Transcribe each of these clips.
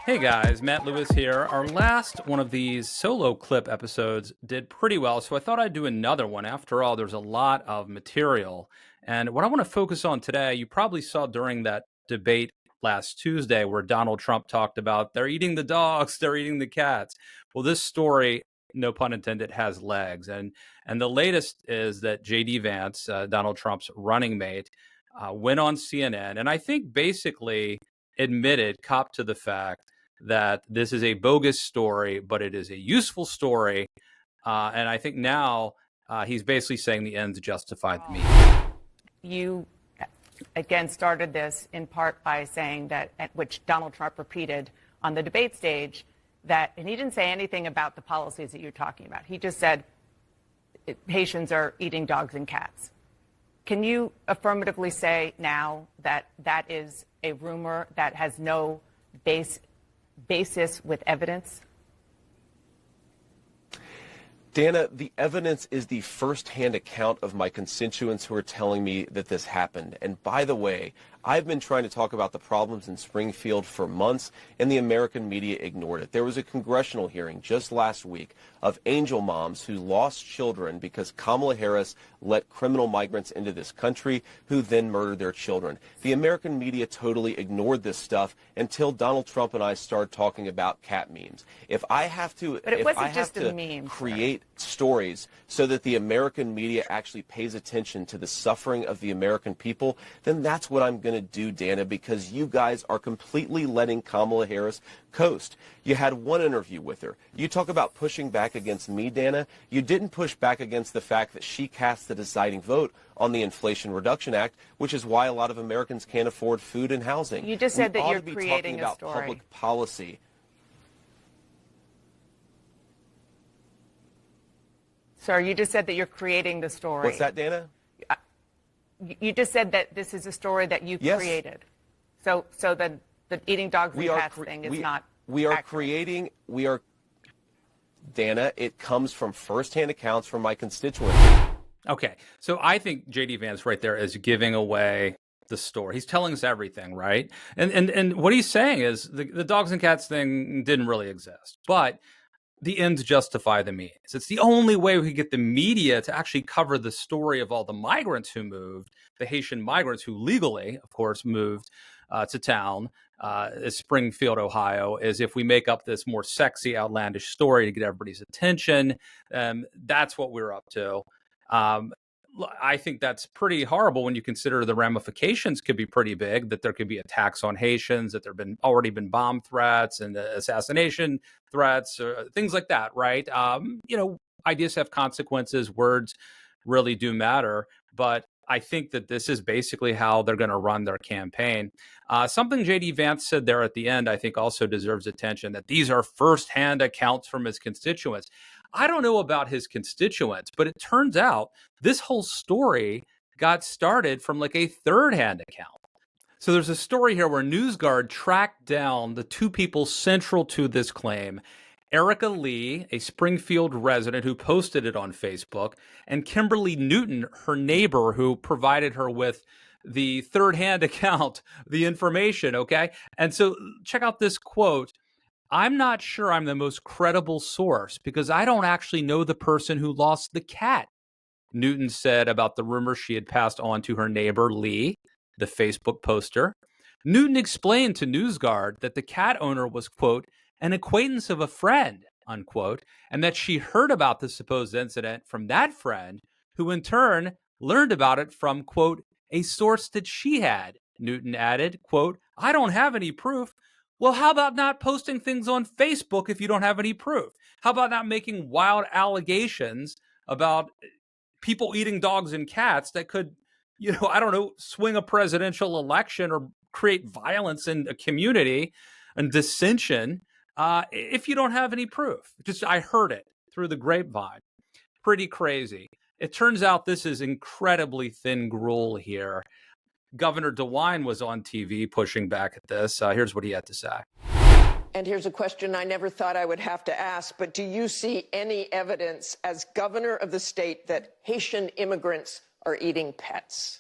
Hey guys, Matt Lewis here. Our last one of these solo clip episodes did pretty well, so I thought I'd do another one. After all, there's a lot of material. And what I want to focus on today, you probably saw during that debate last Tuesday where Donald Trump talked about they're eating the dogs, they're eating the cats. Well, this story, no pun intended, has legs. And the latest is that JD Vance, Donald Trump's running mate, went on CNN and I think basically admitted, copped to the fact that this is a bogus story, but it is a useful story. And I think now he's basically saying the ends justify the means. You, again, started this in part by saying that, which Donald Trump repeated on the debate stage, that, and he didn't say anything about the policies that you're talking about. He just said Haitians are eating dogs and cats. Can you affirmatively say now that that is a rumor that has no basis with evidence? Dana, the evidence is the first-hand account of my constituents who are telling me that this happened. And by the way, I've been trying to talk about the problems in Springfield for months, and the American media ignored it. There was a congressional hearing just last week of angel moms who lost children because Kamala Harris let criminal migrants into this country who then murdered their children. The American media totally ignored this stuff until Donald Trump and I started talking about cat memes. If I have to, create stories so that the American media actually pays attention to the suffering of the American people, then that's what I'm going to do, Dana, because you guys are completely letting Kamala Harris coast. You had one interview with her. You talk about pushing back against me, Dana. You didn't push back against the fact that she cast the deciding vote on the Inflation Reduction Act, which is why a lot of Americans can't afford food and housing. You just said that you're creating a story. Public policy. Sir, you just said that you're creating the story. What's that, Dana? You just said that this is a story that you created. So the eating dogs and cats thing is not accurate. Dana, it comes from firsthand accounts from my constituents. Okay, so I think JD Vance right there is giving away the story. He's telling us everything, right? And what he's saying is the dogs and cats thing didn't really exist, but the ends justify the means. It's the only way we could get the media to actually cover the story of all the migrants who moved, the Haitian migrants who legally, of course, moved to town, Springfield, Ohio, is if we make up this more sexy, outlandish story to get everybody's attention. That's what we're up to. I think that's pretty horrible when you consider the ramifications could be pretty big, that there could be attacks on Haitians, that there have already been bomb threats and assassination threats, things like that, right? Ideas have consequences. Words really do matter. But I think that this is basically how they're going to run their campaign. Something JD Vance said there at the end, I think also deserves attention, that these are firsthand accounts from his constituents. I don't know about his constituents, but it turns out this whole story got started from like a third-hand account. So there's a story here where NewsGuard tracked down the two people central to this claim, Erica Lee, a Springfield resident who posted it on Facebook, and Kimberly Newton, her neighbor, who provided her with the third-hand account, the information, okay? And so check out this quote. "I'm not sure I'm the most credible source because I don't actually know the person who lost the cat," Newton said about the rumor she had passed on to her neighbor, Lee, the Facebook poster. Newton explained to NewsGuard that the cat owner was, quote, an acquaintance of a friend, unquote, and that she heard about the supposed incident from that friend, who in turn learned about it from, quote, a source that she had. Newton added, quote, "I don't have any proof." Well, how about not posting things on Facebook if you don't have any proof? How about not making wild allegations about people eating dogs and cats that could, swing a presidential election or create violence in a community and dissension if you don't have any proof? I heard it through the grapevine. Pretty crazy. It turns out this is incredibly thin gruel here. Governor DeWine was on TV pushing back at this. Here's what he had to say. And here's a question I never thought I would have to ask, but do you see any evidence as governor of the state that Haitian immigrants are eating pets?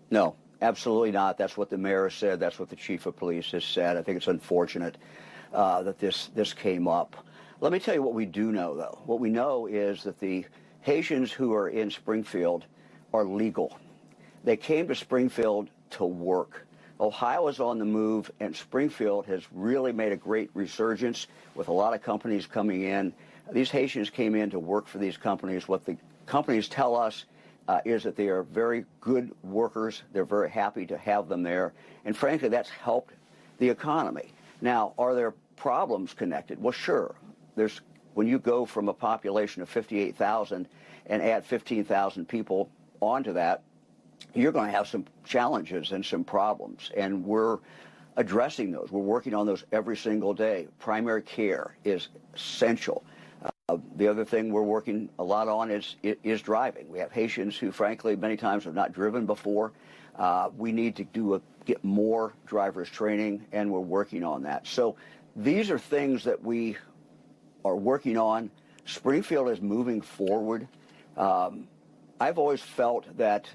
No. Absolutely not. That's what the mayor said. That's what the chief of police has said. I think it's unfortunate that this came up. Let me tell you what we do know, though. What we know is that the Haitians who are in Springfield are legal. They came to Springfield to work. Ohio is on the move, and Springfield has really made a great resurgence with a lot of companies coming in. These Haitians came in to work for these companies. What the companies tell us is that they are very good workers. They're very happy to have them there. And frankly, that's helped the economy. Now, are there problems connected? Well, sure. When you go from a population of 58,000 and add 15,000 people onto that, you're going to have some challenges and some problems. And we're addressing those. We're working on those every single day. Primary care is essential. The other thing we're working a lot on is driving. We have Haitians who, frankly, many times have not driven before. We need to get more driver's training, and we're working on that. So these are things that we are working on. Springfield is moving forward. I've always felt that,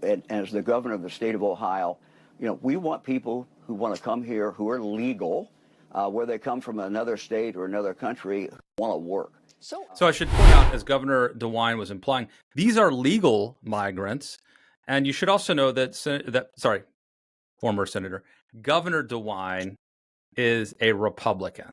and as the governor of the state of Ohio, we want people who want to come here who are legal, where they come from another state or another country, who want to work. So I should point out, as Governor DeWine was implying, these are legal migrants. And you should also know that, former Senator, Governor DeWine is a Republican.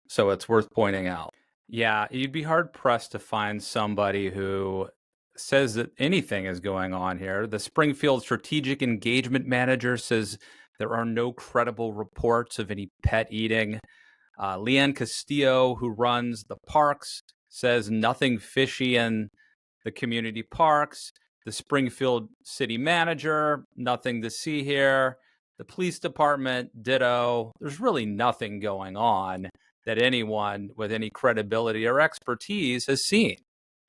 So it's worth pointing out. Yeah, you'd be hard-pressed to find somebody who says that anything is going on here. The Springfield Strategic Engagement Manager says there are no credible reports of any pet eating. Leanne Castillo, who runs the parks, says nothing fishy in the community parks. The Springfield city manager, nothing to see here. The police department, ditto. There's really nothing going on that anyone with any credibility or expertise has seen.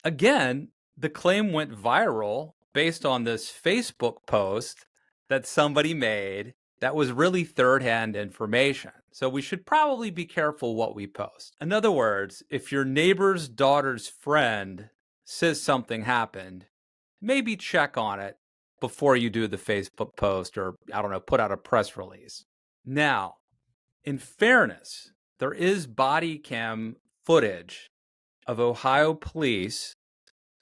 Again, the claim went viral based on this Facebook post that somebody made that was really third-hand information. So we should probably be careful what we post. In other words, if your neighbor's daughter's friend says something happened, maybe check on it before you do the Facebook post or, put out a press release. Now, in fairness, there is body cam footage of Ohio police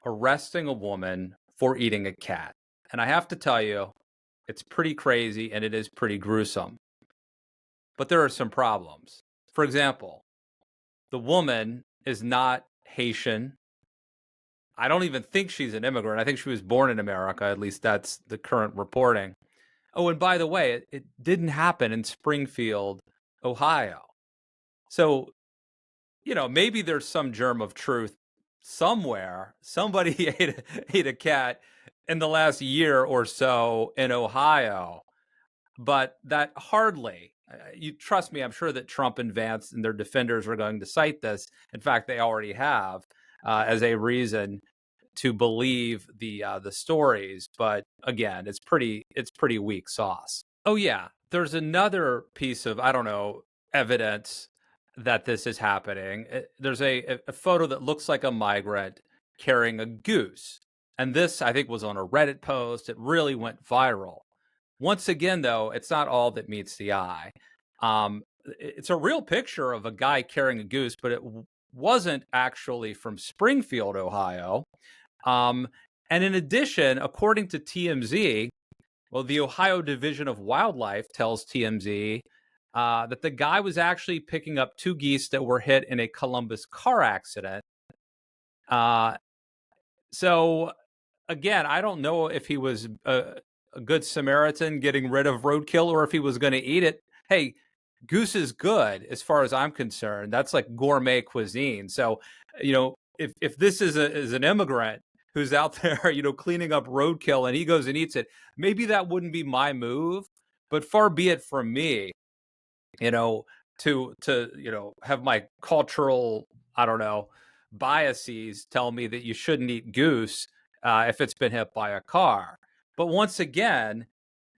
arresting a woman for eating a cat. And I have to tell you, it's pretty crazy and it is pretty gruesome. But there are some problems. For example, the woman is not Haitian. I don't even think she's an immigrant. I think she was born in America. At least that's the current reporting. Oh, and by the way, it didn't happen in Springfield, Ohio. So, maybe there's some germ of truth somewhere. Somebody ate a cat in the last year or so in Ohio. But that hardly, you trust me, I'm sure that Trump and Vance and their defenders are going to cite this. In fact, they already have as a reason to believe the stories. But again, it's pretty weak sauce. Oh yeah, there's another piece of evidence that this is happening. There's a photo that looks like a migrant carrying a goose, and this I think was on a Reddit post. It really went viral. Once again, though, it's not all that meets the eye. It's a real picture of a guy carrying a goose, but it wasn't actually from Springfield, Ohio. And in addition, according to TMZ, the Ohio Division of Wildlife tells TMZ that the guy was actually picking up two geese that were hit in a Columbus car accident. So, again, I don't know if he was a good Samaritan getting rid of roadkill or if he was going to eat it. Hey, goose is good as far as I'm concerned. That's like gourmet cuisine. So, if this is an immigrant who's out there, cleaning up roadkill and he goes and eats it, maybe that wouldn't be my move. But far be it from me, to have my cultural, biases tell me that you shouldn't eat goose if it's been hit by a car. But once again,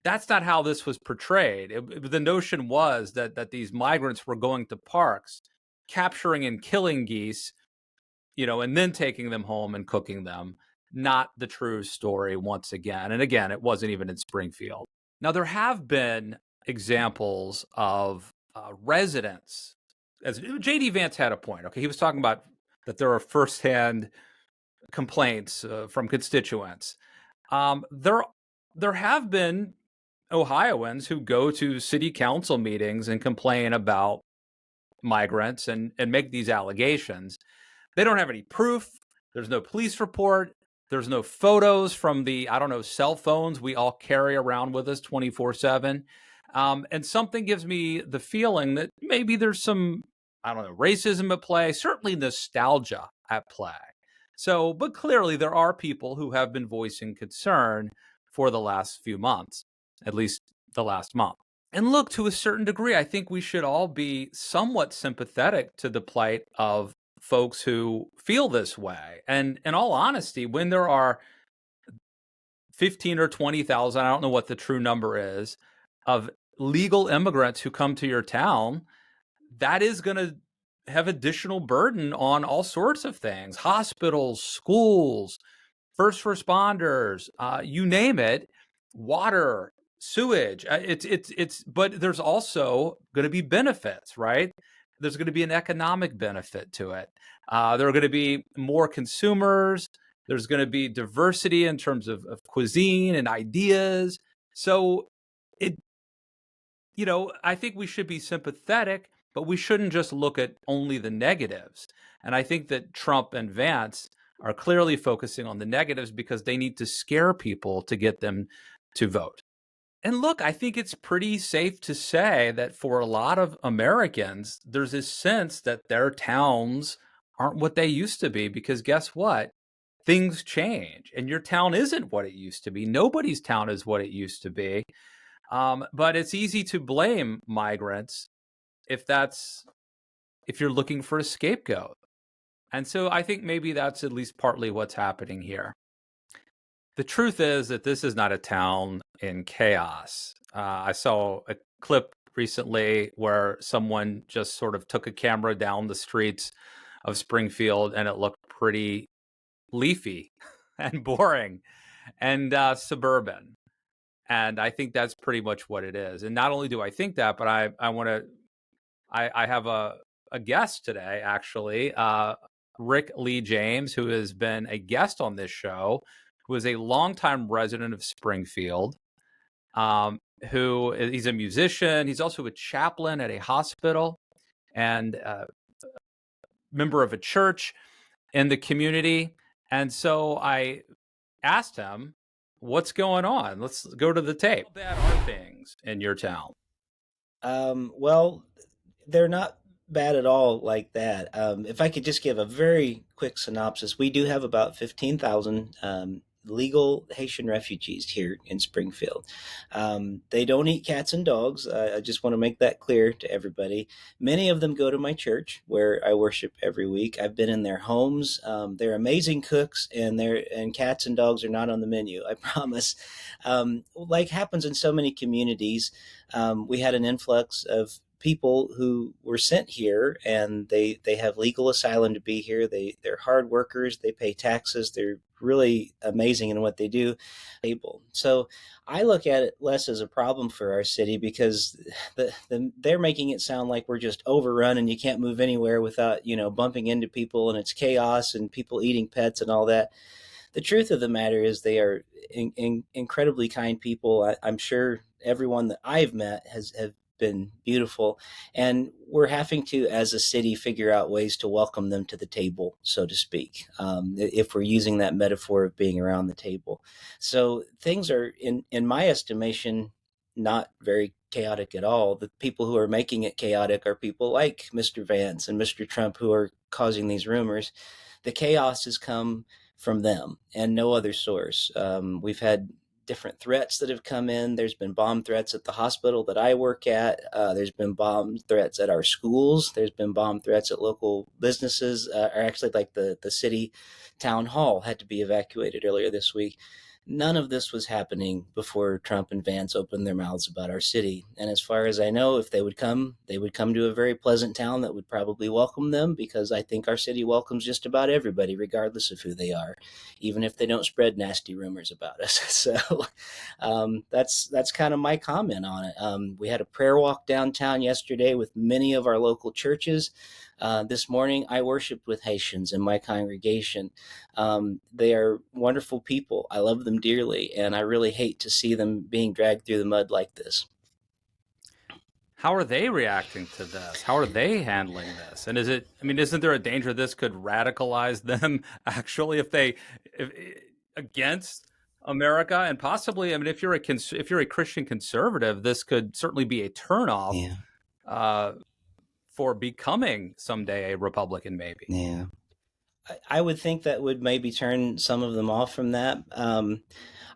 that's not how this was portrayed. The notion was that these migrants were going to parks, capturing and killing geese, and then taking them home and cooking them. not the true story once again. And again, it wasn't even in Springfield. Now, there have been examples of residents, as JD Vance had a point. Okay, he was talking about that there are firsthand complaints from constituents. There have been Ohioans who go to city council meetings and complain about migrants and make these allegations. They don't have any proof. There's no police report. There's no photos from the, I don't know, cell phones we all carry around with us 24/7. And something gives me the feeling that maybe there's some, I don't know, racism at play, certainly nostalgia at play. So, but clearly there are people who have been voicing concern for the last few months, at least the last month. And look, to a certain degree, I think we should all be somewhat sympathetic to the plight of folks who feel this way. And in all honesty, when there are 15 or 20,000, I don't know what the true number is, of legal immigrants who come to your town, that is going to have additional burden on all sorts of things, hospitals, schools, first responders, you name it, water, sewage. But there's also going to be benefits, right? There's going to be an economic benefit to it. There are going to be more consumers. There's going to be diversity in terms of cuisine and ideas. So I think we should be sympathetic, but we shouldn't just look at only the negatives. And I think that Trump and Vance are clearly focusing on the negatives because they need to scare people to get them to vote. And look, I think it's pretty safe to say that for a lot of Americans, there's this sense that their towns aren't what they used to be, because guess what? Things change and your town isn't what it used to be. Nobody's town is what it used to be. But it's easy to blame migrants if you're looking for a scapegoat. And so I think maybe that's at least partly what's happening here. The truth is that this is not a town in chaos. I saw a clip recently where someone just sort of took a camera down the streets of Springfield and it looked pretty leafy and boring and suburban. And I think that's pretty much what it is. And not only do I think that, but I have a guest today, actually, Rick Lee James, who has been a guest on this show, who is a longtime resident of Springfield, he's a musician. He's also a chaplain at a hospital and a member of a church in the community. And so I asked him, what's going on? Let's go to the tape. How bad are things in your town? Well, they're not bad at all like that. If I could just give a very quick synopsis, we do have about 15,000 legal Haitian refugees here in Springfield. They don't eat cats and dogs. I just want to make that clear to everybody. Many of them go to my church where I worship every week. I've been in their homes. They're amazing cooks, and cats and dogs are not on the menu, I promise. Like happens in so many communities, we had an influx of people who were sent here, and they have legal asylum to be here. They're hard workers. They pay taxes. They're really amazing in what they do. So I look at it less as a problem for our city, because they're making it sound like we're just overrun and you can't move anywhere without, bumping into people, and it's chaos and people eating pets and all that. The truth of the matter is they are incredibly kind people. I'm sure everyone that I've met have been beautiful, and we're having to, as a city, figure out ways to welcome them to the table, so to speak, if we're using that metaphor of being around the table. So things are, in my estimation, not very chaotic at all. The people who are making it chaotic are people like Mr. Vance and Mr. Trump, who are causing these rumors. The chaos has come from them and no other source. We've had different threats that have come in. There's been bomb threats at the hospital that I work at. There's been bomb threats at our schools. There's been bomb threats at local businesses, or actually like the city town hall had to be evacuated earlier this week. None of this was happening before Trump and Vance opened their mouths about our city. And as far as I know, if they would come to a very pleasant town that would probably welcome them, because I think our city welcomes just about everybody, regardless of who they are, even if they don't spread nasty rumors about us. So that's kind of my comment on it. We had a prayer walk downtown yesterday with many of our local churches. This morning, I worshiped with Haitians in my congregation. They are wonderful people. I love them dearly, and I really hate to see them being dragged through the mud like this. How are they reacting to this? How are they handling this? And isn't there a danger this could radicalize them actually if against America, and possibly, if you're a Christian conservative, this could certainly be a turnoff. Yeah. For becoming someday a Republican, maybe. Yeah. I would think that would maybe turn some of them off from that.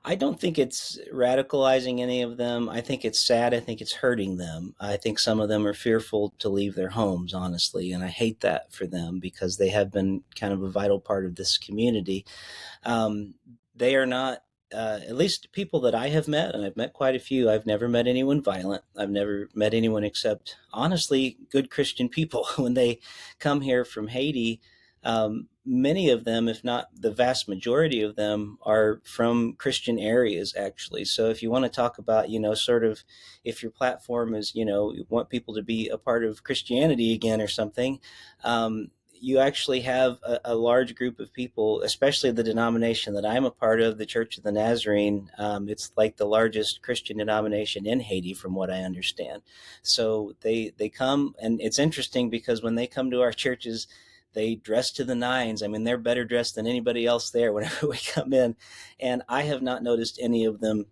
I don't think it's radicalizing any of them. I think it's sad. I think it's hurting them. I think some of them are fearful to leave their homes, honestly, and I hate that for them because they have been kind of a vital part of this community. They are not, at least people that I have met, and I've met quite a few, I've never met anyone violent. I've never met anyone except, honestly, good Christian people. When they come here from Haiti, many of them, if not the vast majority of them, are from Christian areas, actually. So if you want to talk about, sort of, if your platform is, you want people to be a part of Christianity again or something, you actually have a large group of people, especially the denomination that I'm a part of, the Church of the Nazarene. It's like the largest Christian denomination in Haiti, from what I understand. So they come, and it's interesting because when they come to our churches, they dress to the nines. They're better dressed than anybody else there whenever we come in. And I have not noticed any of them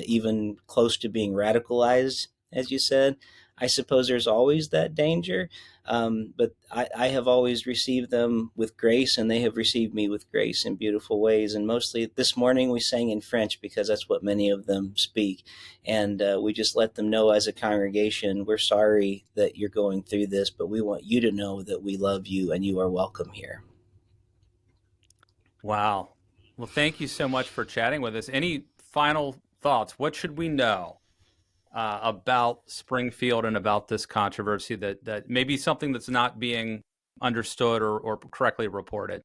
even close to being radicalized, as you said. I suppose there's always that danger, but I have always received them with grace, and they have received me with grace in beautiful ways. And mostly this morning we sang in French because that's what many of them speak. And we just let them know as a congregation, we're sorry that you're going through this, but we want you to know that we love you and you are welcome here. Wow. Well, thank you so much for chatting with us. Any final thoughts? What should we know about Springfield and about this controversy that may be something that's not being understood or correctly reported?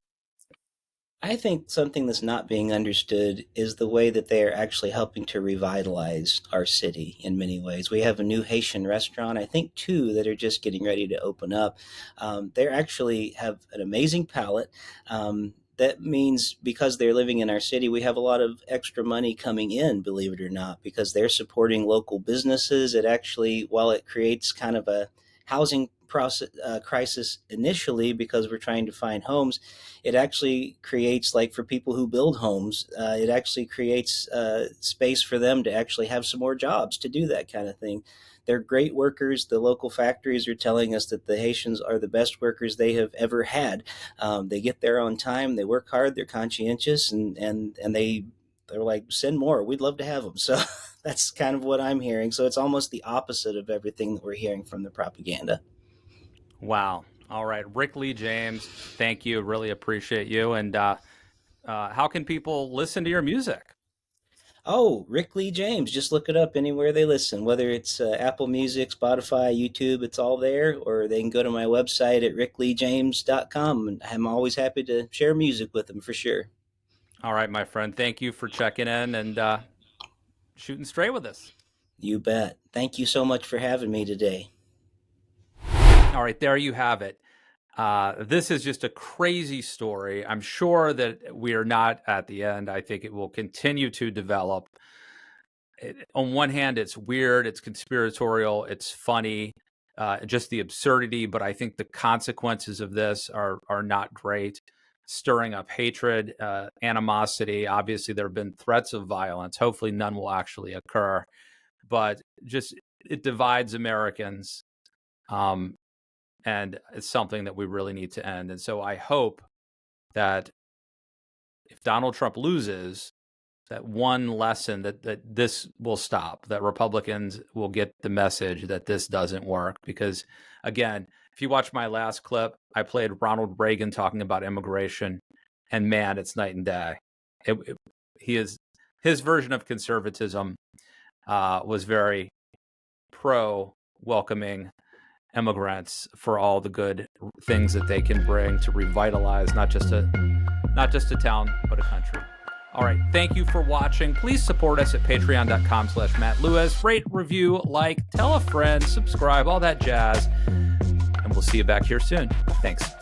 I think something that's not being understood is the way that they are actually helping to revitalize our city in many ways. We have a new Haitian restaurant, I think two that are just getting ready to open up. They actually have an amazing palate. That means because they're living in our city, we have a lot of extra money coming in, believe it or not, because they're supporting local businesses. It actually, while it creates kind of a housing crisis initially because we're trying to find homes, it actually creates, like for people who build homes, it actually creates space for them to actually have some more jobs to do that kind of thing. They're great workers. The local factories are telling us that the Haitians are the best workers they have ever had. They get there on time. They work hard. They're conscientious, and they're like, send more. We'd love to have them. So that's kind of what I'm hearing. So it's almost the opposite of everything that we're hearing from the propaganda. Wow. All right. Rick Lee James, thank you. Really appreciate you. And how can people listen to your music? Oh, Rick Lee James. Just look it up anywhere they listen, whether it's Apple Music, Spotify, YouTube, it's all there, or they can go to my website at rickleejames.com. And I'm always happy to share music with them for sure. All right, my friend. Thank you for checking in and shooting straight with us. You bet. Thank you so much for having me today. All right, there you have it. This is just a crazy story. I'm sure that we are not at the end. I think it will continue to develop. On one hand, it's weird, it's conspiratorial, it's funny, just the absurdity. But I think the consequences of this are not great, stirring up hatred, animosity. Obviously, there have been threats of violence. Hopefully, none will actually occur. But just it divides Americans. And it's something that we really need to end. And so I hope that if Donald Trump loses, that one lesson that this will stop, that Republicans will get the message that this doesn't work. Because, again, if you watch my last clip, I played Ronald Reagan talking about immigration, and man, it's night and day. He is his version of conservatism was very pro welcoming immigrants for all the good things that they can bring to revitalize not just a town, but a country. All right. Thank you for watching. Please support us at patreon.com/Matt Lewis. Rate, review, like, tell a friend, subscribe, all that jazz. And we'll see you back here soon. Thanks.